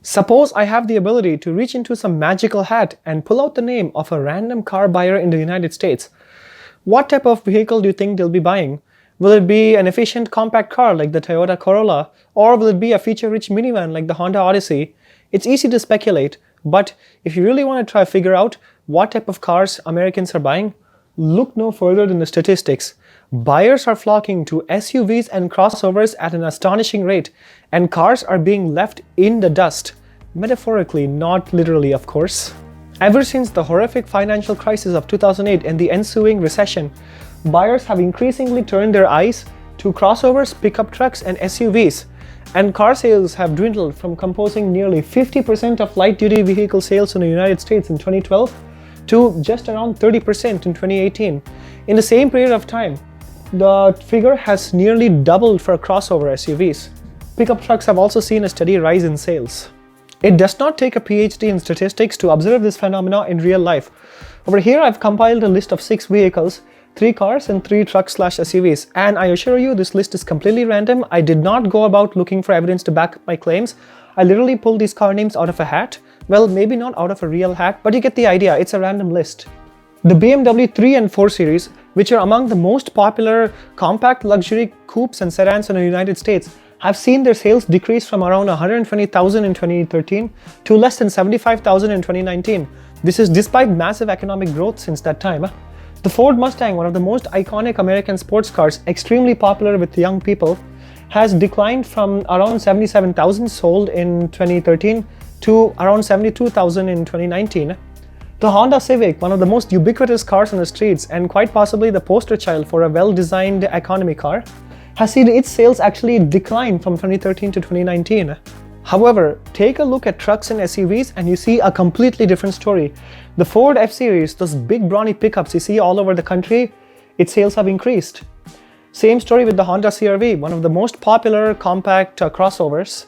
Suppose I have the ability to reach into some magical hat and pull out the name of a random car buyer in the United States. What type of vehicle do you think they'll be buying? Will it be an efficient compact car like the Toyota Corolla, or will it be a feature-rich minivan like the Honda Odyssey? It's easy to speculate, but if you really want to try to figure out what type of cars Americans are buying, look no further than the statistics. Buyers are flocking to SUVs and crossovers at an astonishing rate, and cars are being left in the dust. Metaphorically, not literally, of course. Ever since the horrific financial crisis of 2008 and the ensuing recession, buyers have increasingly turned their eyes to crossovers, pickup trucks, and SUVs. And car sales have dwindled from composing nearly 50% of light-duty vehicle sales in the United States in 2012 to just around 30% in 2018. In the same period of time, the figure has nearly doubled for crossover SUVs. Pickup trucks have also seen a steady rise in sales. It does not take a PhD in statistics to observe this phenomena in real life. Over here, I've compiled a list of 6 vehicles, 3 cars and 3 trucks/SUVs, and I assure you this list is completely random. I did not go about looking for evidence to back up my claims. I literally pulled these car names out of a hat. Well, maybe not out of a real hat, but you get the idea, it's a random list. The BMW 3 and 4 series, which are among the most popular compact luxury coupes and sedans in the United States, have seen their sales decrease from around 120,000 in 2013 to less than 75,000 in 2019. This is despite massive economic growth since that time. The Ford Mustang, one of the most iconic American sports cars, extremely popular with young people, has declined from around 77,000 sold in 2013 to around 72,000 in 2019. The Honda Civic, one of the most ubiquitous cars on the streets and quite possibly the poster child for a well-designed economy car, has seen its sales actually decline from 2013 to 2019. However, take a look at trucks and SUVs and you see a completely different story. The Ford F-Series, those big brawny pickups you see all over the country, its sales have increased. Same story with the Honda CR-V, one of the most popular compact crossovers.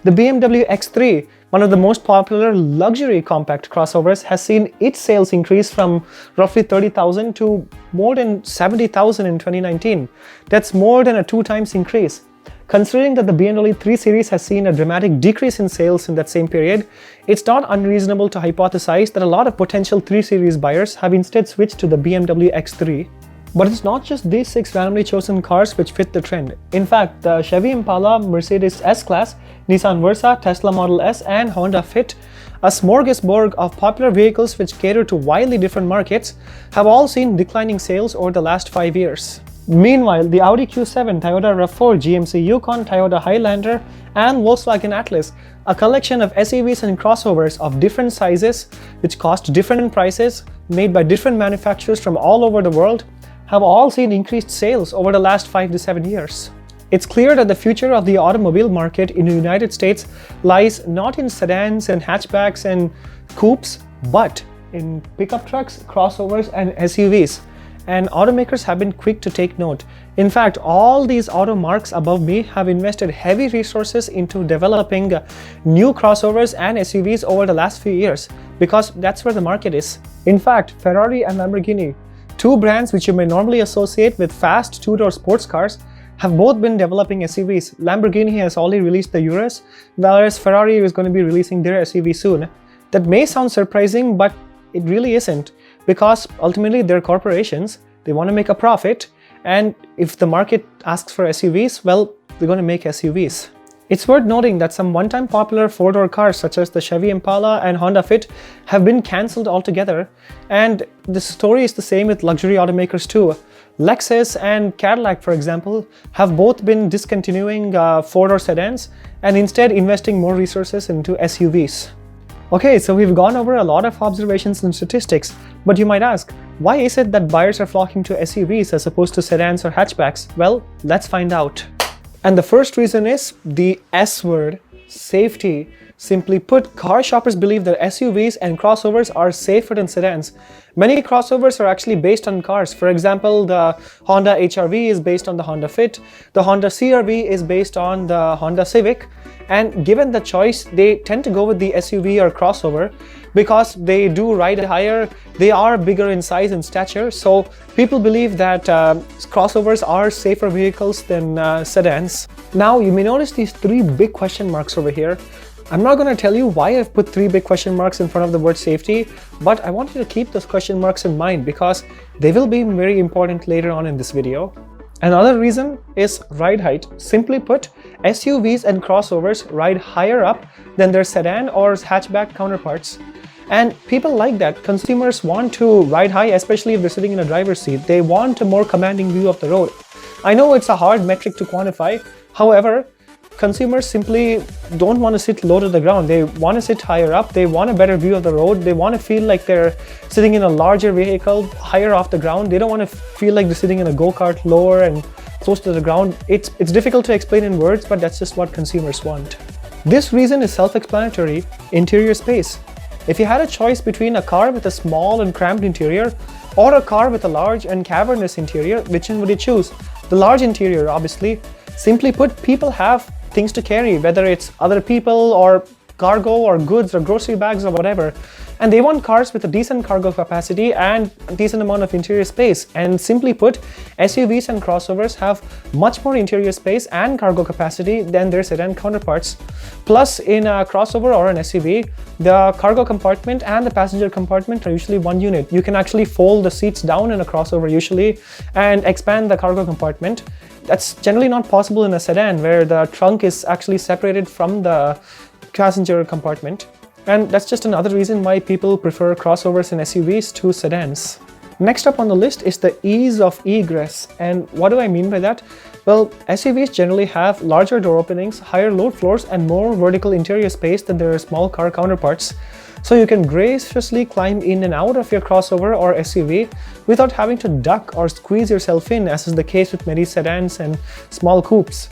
The BMW X3, one of the most popular luxury compact crossovers, has seen its sales increase from roughly 30,000 to more than 70,000 in 2019. That's more than a 2 times increase. Considering that the BMW 3 Series has seen a dramatic decrease in sales in that same period, it's not unreasonable to hypothesize that a lot of potential 3 Series buyers have instead switched to the BMW X3. But it's not just these 6 randomly chosen cars which fit the trend. In fact, the Chevy Impala, Mercedes S-Class, Nissan Versa, Tesla Model S, and Honda Fit, a smorgasbord of popular vehicles which cater to wildly different markets, have all seen declining sales over the last 5 years. Meanwhile, the Audi Q7, Toyota RAV4, GMC Yukon, Toyota Highlander, and Volkswagen Atlas, a collection of SUVs and crossovers of different sizes, which cost different prices, made by different manufacturers from all over the world, have all seen increased sales over the last 5 to 7 years. It's clear that the future of the automobile market in the United States lies not in sedans and hatchbacks and coupes, but in pickup trucks, crossovers, and SUVs. And automakers have been quick to take note. In fact, all these auto marks above me have invested heavy resources into developing new crossovers and SUVs over the last few years, because that's where the market is. In fact, Ferrari and Lamborghini, 2 brands which you may normally associate with fast 2-door sports cars, have both been developing SUVs. Lamborghini has already released the Urus, whereas Ferrari is going to be releasing their SUV soon. That may sound surprising, but it really isn't, because ultimately they're corporations, they want to make a profit, and if the market asks for SUVs, well, they're going to make SUVs. It's worth noting that some one-time popular 4-door cars such as the Chevy Impala and Honda Fit have been cancelled altogether, and the story is the same with luxury automakers too. Lexus and Cadillac, for example, have both been discontinuing 4-door sedans and instead investing more resources into SUVs. Okay, so we've gone over a lot of observations and statistics, but you might ask, why is it that buyers are flocking to SUVs as opposed to sedans or hatchbacks? Well, let's find out. And the first reason is the S word, safety. Simply put, car shoppers believe that SUVs and crossovers are safer than sedans. Many crossovers are actually based on cars. For example, the Honda HR-V is based on the Honda Fit, the Honda CR-V is based on the Honda Civic, and given the choice, they tend to go with the SUV or crossover because they do ride higher, they are bigger in size and stature, so people believe that crossovers are safer vehicles than sedans. Now, you may notice these 3 big question marks over here. I'm not going to tell you why I've put 3 big question marks in front of the word safety, but I want you to keep those question marks in mind because they will be very important later on in this video. Another reason is ride height. Simply put, SUVs and crossovers ride higher up than their sedan or hatchback counterparts. And people like that. Consumers want to ride high, especially if they're sitting in a driver's seat. They want a more commanding view of the road. I know it's a hard metric to quantify. However, consumers simply don't want to sit low to the ground. They want to sit higher up. They want a better view of the road. They want to feel like they're sitting in a larger vehicle higher off the ground. They don't want to feel like they're sitting in a go-kart lower and close to the ground. It's difficult to explain in words, but that's just what consumers want. This reason is self-explanatory: interior space. If you had a choice between a car with a small and cramped interior or a car with a large and cavernous interior, which one would you choose? The large interior, obviously. Simply put, people have things to carry, whether it's other people or cargo or goods or grocery bags or whatever. And they want cars with a decent cargo capacity and a decent amount of interior space. And simply put, SUVs and crossovers have much more interior space and cargo capacity than their sedan counterparts. Plus, in a crossover or an SUV, the cargo compartment and the passenger compartment are usually one unit. You can actually fold the seats down in a crossover usually and expand the cargo compartment. That's generally not possible in a sedan, where the trunk is actually separated from the passenger compartment. And that's just another reason why people prefer crossovers and SUVs to sedans. Next up on the list is the ease of egress. And what do I mean by that? Well, SUVs generally have larger door openings, higher load floors, and more vertical interior space than their small car counterparts. So you can graciously climb in and out of your crossover or SUV without having to duck or squeeze yourself in, as is the case with many sedans and small coupes.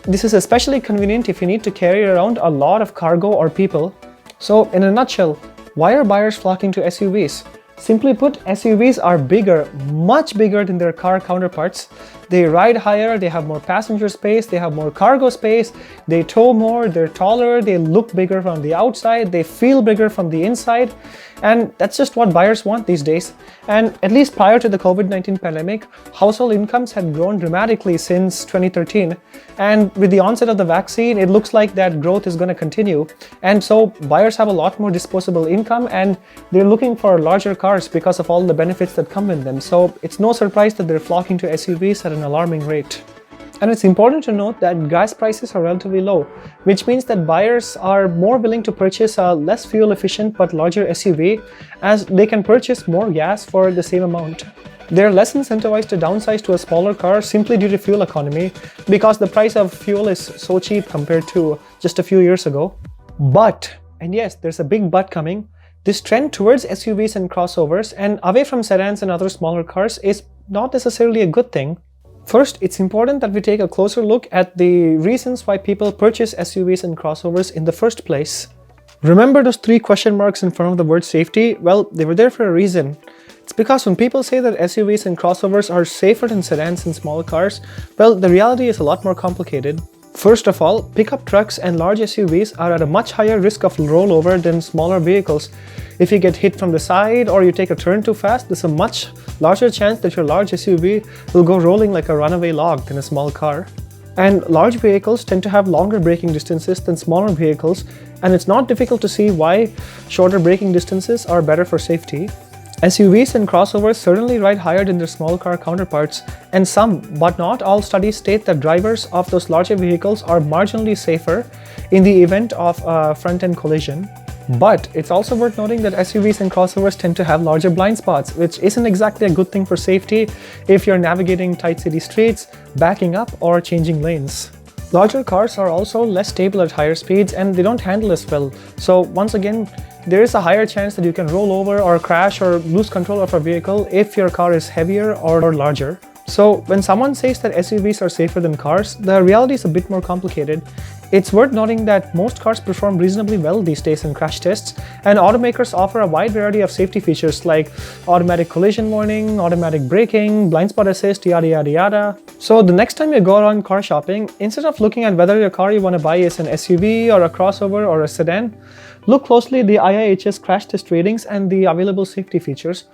This is especially convenient if you need to carry around a lot of cargo or people. So in a nutshell, why are buyers flocking to SUVs? Simply put, SUVs are bigger, much bigger than their car counterparts. They ride higher, they have more passenger space, they have more cargo space, they tow more, they're taller, they look bigger from the outside, they feel bigger from the inside. And that's just what buyers want these days. And at least prior to the COVID-19 pandemic, household incomes had grown dramatically since 2013. And with the onset of the vaccine, it looks like that growth is going to continue. And so buyers have a lot more disposable income and they're looking for larger cars because of all the benefits that come with them. So it's no surprise that they're flocking to SUVs at an alarming rate. And it's important to note that gas prices are relatively low, which means that buyers are more willing to purchase a less fuel efficient but larger SUV, as they can purchase more gas for the same amount. They're less incentivized to downsize to a smaller car simply due to fuel economy, because the price of fuel is so cheap compared to just a few years ago. But, and yes, there's a big but coming, this trend towards SUVs and crossovers and away from sedans and other smaller cars is not necessarily a good thing. First, it's important that we take a closer look at the reasons why people purchase SUVs and crossovers in the first place. Remember those 3 question marks in front of the word safety? Well, they were there for a reason. It's because when people say that SUVs and crossovers are safer than sedans and small cars, well, the reality is a lot more complicated. First of all, pickup trucks and large SUVs are at a much higher risk of rollover than smaller vehicles. If you get hit from the side or you take a turn too fast, there's a much larger chance that your large SUV will go rolling like a runaway log than a small car. And large vehicles tend to have longer braking distances than smaller vehicles, and it's not difficult to see why shorter braking distances are better for safety. SUVs and crossovers certainly ride higher than their small car counterparts, and some, but not all, studies state that drivers of those larger vehicles are marginally safer in the event of a front-end collision. But it's also worth noting that SUVs and crossovers tend to have larger blind spots, which isn't exactly a good thing for safety if you're navigating tight city streets, backing up, or changing lanes. Larger cars are also less stable at higher speeds and they don't handle as well. So once again, there is a higher chance that you can roll over or crash or lose control of a vehicle if your car is heavier or larger. So when someone says that SUVs are safer than cars, the reality is a bit more complicated. It's worth noting that most cars perform reasonably well these days in crash tests, and automakers offer a wide variety of safety features like automatic collision warning, automatic braking, blind spot assist, yada yada yada. So the next time you go around car shopping, instead of looking at whether your car you want to buy is an SUV or a crossover or a sedan, look closely at the IIHS crash test ratings and the available safety features,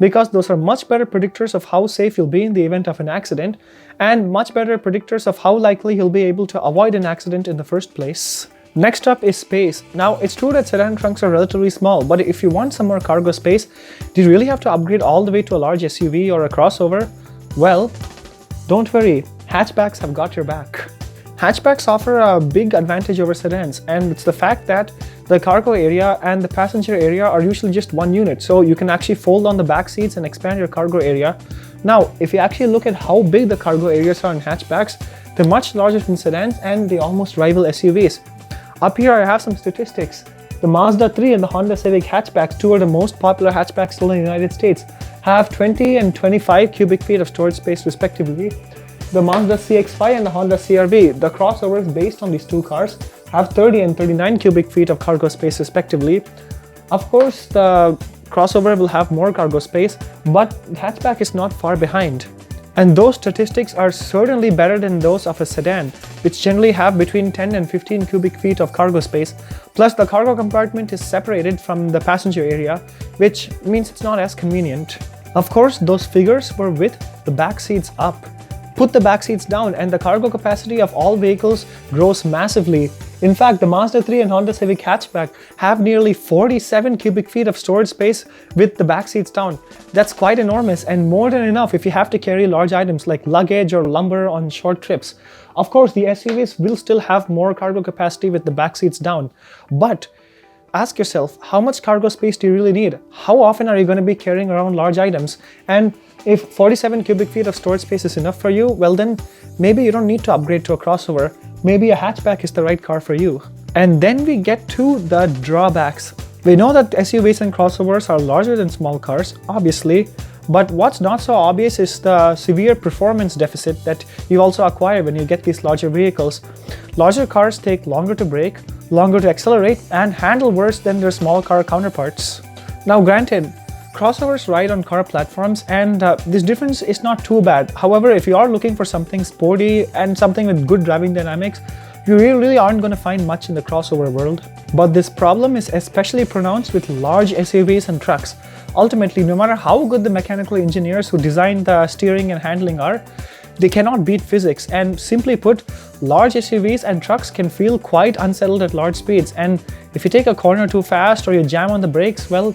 because those are much better predictors of how safe you'll be in the event of an accident, and much better predictors of how likely you'll be able to avoid an accident in the first place. Next up is space. Now, it's true that sedan trunks are relatively small, but if you want some more cargo space, do you really have to upgrade all the way to a large SUV or a crossover? Well, don't worry, hatchbacks have got your back. Hatchbacks offer a big advantage over sedans, and it's the fact that the cargo area and the passenger area are usually just one unit, so you can actually fold on the back seats and expand your cargo area. Now, if you actually look at how big the cargo areas are in hatchbacks, they're much larger than sedans and they almost rival SUVs. Up here I have some statistics. The Mazda 3 and the Honda Civic hatchbacks, two are the most popular hatchbacks still in the United States, have 20 and 25 cubic feet of storage space respectively. The Mazda CX-5 and the Honda CR-V, the crossovers based on these two cars, have 30 and 39 cubic feet of cargo space respectively. Of course, the crossover will have more cargo space, but the hatchback is not far behind. And those statistics are certainly better than those of a sedan, which generally have between 10 and 15 cubic feet of cargo space. Plus, the cargo compartment is separated from the passenger area, which means it's not as convenient. Of course, those figures were with the back seats up. Put the back seats down and the cargo capacity of all vehicles grows massively. In fact, the Mazda 3 and Honda Civic hatchback have nearly 47 cubic feet of storage space with the back seats down. That's quite enormous and more than enough if you have to carry large items like luggage or lumber on short trips. Of course, the SUVs will still have more cargo capacity with the back seats down, but ask yourself, how much cargo space do you really need? How often are you going to be carrying around large items? And if 47 cubic feet of storage space is enough for you, well then, maybe you don't need to upgrade to a crossover. Maybe a hatchback is the right car for you. And then we get to the drawbacks. We know that SUVs and crossovers are larger than small cars, obviously, but what's not so obvious is the severe performance deficit that you also acquire when you get these larger vehicles. Larger cars take longer to brake, longer to accelerate, and handle worse than their small car counterparts. Now granted, crossovers ride on car platforms and this difference is not too bad. However, if you are looking for something sporty and something with good driving dynamics, you really aren't going to find much in the crossover world. But this problem is especially pronounced with large SUVs and trucks. Ultimately, no matter how good the mechanical engineers who design the steering and handling are, they cannot beat physics, and simply put, large SUVs and trucks can feel quite unsettled at large speeds, and if you take a corner too fast or you jam on the brakes, well,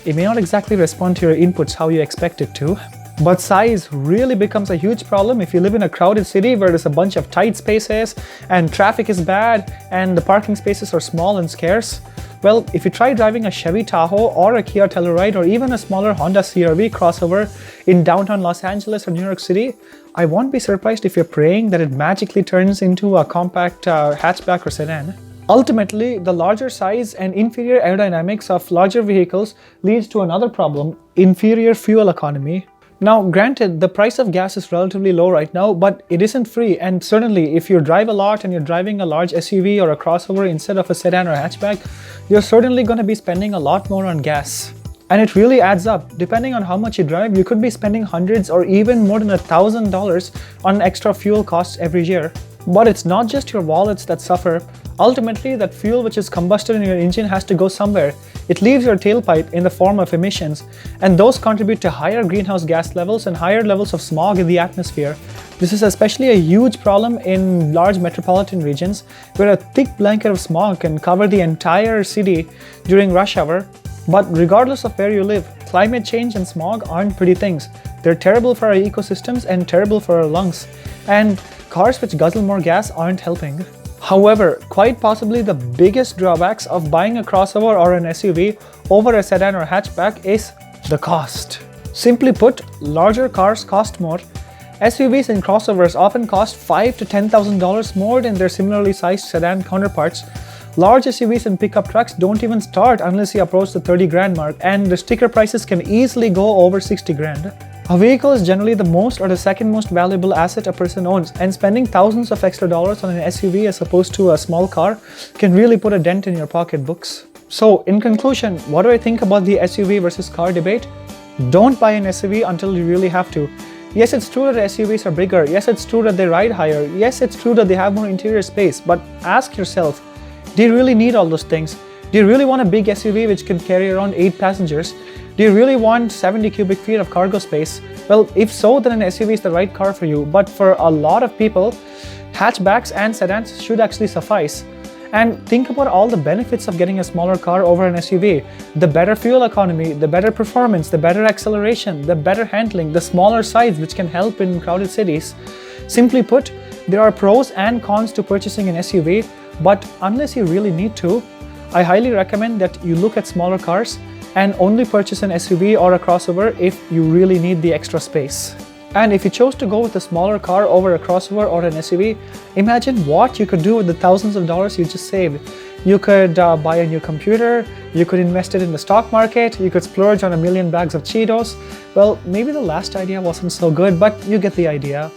it may not exactly respond to your inputs how you expect it to. But size really becomes a huge problem if you live in a crowded city where there's a bunch of tight spaces and traffic is bad and the parking spaces are small and scarce. Well, if you try driving a Chevy Tahoe or a Kia Telluride or even a smaller Honda CR-V crossover in downtown Los Angeles or New York City, I won't be surprised if you're praying that it magically turns into a compact hatchback or sedan. Ultimately, the larger size and inferior aerodynamics of larger vehicles leads to another problem: inferior fuel economy. Now, granted, the price of gas is relatively low right now, but it isn't free, and certainly if you drive a lot and you're driving a large SUV or a crossover instead of a sedan or hatchback, you're certainly going to be spending a lot more on gas. And it really adds up. Depending on how much you drive, you could be spending hundreds or even more than $1,000 on extra fuel costs every year. But it's not just your wallets that suffer. Ultimately, that fuel which is combusted in your engine has to go somewhere. It leaves your tailpipe in the form of emissions, and those contribute to higher greenhouse gas levels and higher levels of smog in the atmosphere. This is especially a huge problem in large metropolitan regions where a thick blanket of smog can cover the entire city during rush hour. But regardless of where you live, climate change and smog aren't pretty things. They're terrible for our ecosystems and terrible for our lungs. And cars which guzzle more gas aren't helping. However, quite possibly the biggest drawbacks of buying a crossover or an SUV over a sedan or hatchback is the cost. Simply put, larger cars cost more. SUVs and crossovers often cost $5,000 to $10,000 more than their similarly sized sedan counterparts. Large SUVs and pickup trucks don't even start unless you approach the 30 grand mark, and the sticker prices can easily go over 60 grand. A vehicle is generally the most or the second most valuable asset a person owns, and spending thousands of extra dollars on an SUV as opposed to a small car can really put a dent in your pocketbooks. So, in conclusion, what do I think about the SUV versus car debate? Don't buy an SUV until you really have to. Yes, it's true that SUVs are bigger. Yes, it's true that they ride higher. Yes, it's true that they have more interior space. But ask yourself, do you really need all those things? Do you really want a big SUV which can carry around 8 passengers? Do you really want 70 cubic feet of cargo space? Well, if so, then an SUV is the right car for you. But for a lot of people, hatchbacks and sedans should actually suffice. And think about all the benefits of getting a smaller car over an SUV. The better fuel economy, the better performance, the better acceleration, the better handling, the smaller size which can help in crowded cities. Simply put, there are pros and cons to purchasing an SUV, but unless you really need to, I highly recommend that you look at smaller cars and only purchase an SUV or a crossover if you really need the extra space. And if you chose to go with a smaller car over a crossover or an SUV, imagine what you could do with the thousands of dollars you just saved. You could buy a new computer, you could invest it in the stock market, you could splurge on 1 million bags of Cheetos. Well, maybe the last idea wasn't so good, but you get the idea.